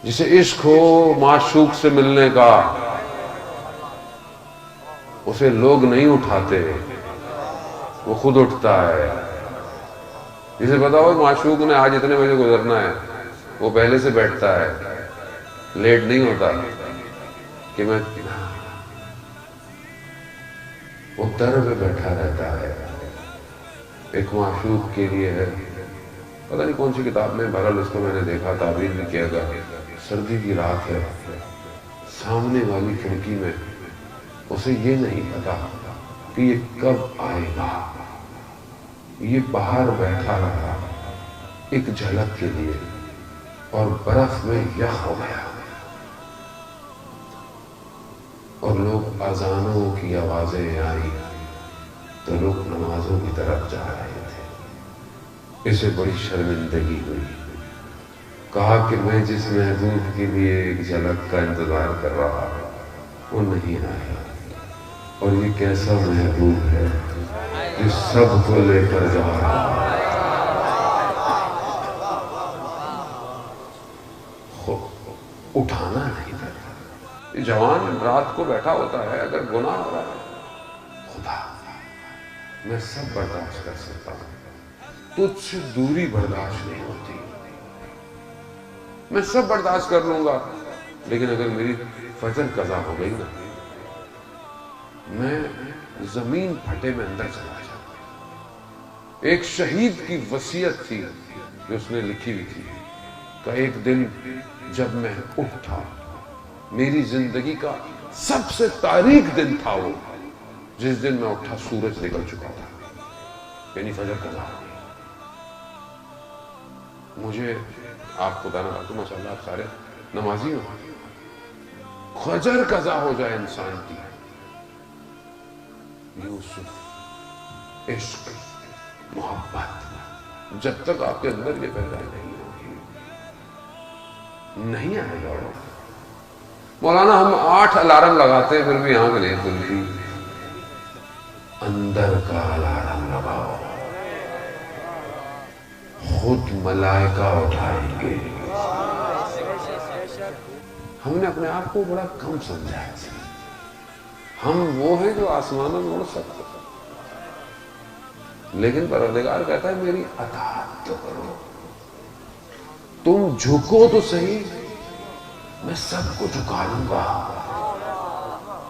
جسے عشق ہو معشوق سے ملنے کا، اسے لوگ نہیں اٹھاتے، وہ خود اٹھتا ہے۔ جسے پتا ہو معشوق نے آج اتنے بجے گزرنا ہے، وہ پہلے سے بیٹھتا ہے، لیٹ نہیں ہوتا کہ میں، وہ در پہ بیٹھا رہتا ہے۔ ایک معشوق کے لیے ہے، پتہ نہیں کون سی کتاب میں، بہرحال اس کو میں نے دیکھا، تعبیر بھی کیا گیا، سردی کی رات ہے، سامنے والی کھڑکی میں اسے یہ نہیں پتا کہ یہ کب آئے گا، یہ باہر بیٹھا رہا ایک جھلک کے لیے، اور برف میں یخ ہو گیا، اور لوگ اذانوں کی آوازیں آئی تو لوگ نمازوں کی طرف جا رہے تھے۔ اسے بڑی شرمندگی ہوئی، کہا کہ میں جس محبوب کے لیے ایک جھلک کا انتظار کر رہا وہ نہیں آیا، اور یہ کیسا محبوب ہے جو سب کو لے کر جا رہا ہے۔ اٹھانا نہیں تھا۔ یہ جوان رات کو بیٹھا ہوتا ہے، اگر گناہ ہو رہا ہے، خدا میں سب برداشت کر سکتا ہوں، تجھ سے دوری برداشت نہیں ہوتی، میں سب برداشت کر لوں گا، لیکن اگر میری فجر قضا ہو گئی نا، میں زمین پھٹے میں اندر چلا جاؤں۔ ایک شہید کی وصیت تھی جو اس نے لکھی ہوئی تھی کہ ایک دن جب میں اٹھا، میری زندگی کا سب سے تاریک دن تھا وہ، جس دن میں اٹھا سورج نکل چکا تھا، یعنی فجر قضا ہو گئی۔ مجھے، آپ خدا نہ خواستہ، ماشاءاللہ آپ سارے نمازی ہو، فجر قضا ہو جائے انسان کی، یوسف، عشق، محبت، جب تک آپ کے اندر یہ پیدا نہیں ہوگی نہیں آئے گا۔ مولانا ہم 8 الارم لگاتے ہیں پھر بھی آنکھ نہیں کھلتی، اندر کا الارم لگاؤ، خود ملائکہ اٹھائیں گے۔ ہم نے اپنے آپ کو بڑا کم سمجھا ہے، ہم وہ ہیں جو آسمانوں میں اڑ سکتے، لیکن پروردگار کہتا ہے میری اطاعت تو کرو، تم جھکو تو صحیح، میں سب کو جھکا لوں گا۔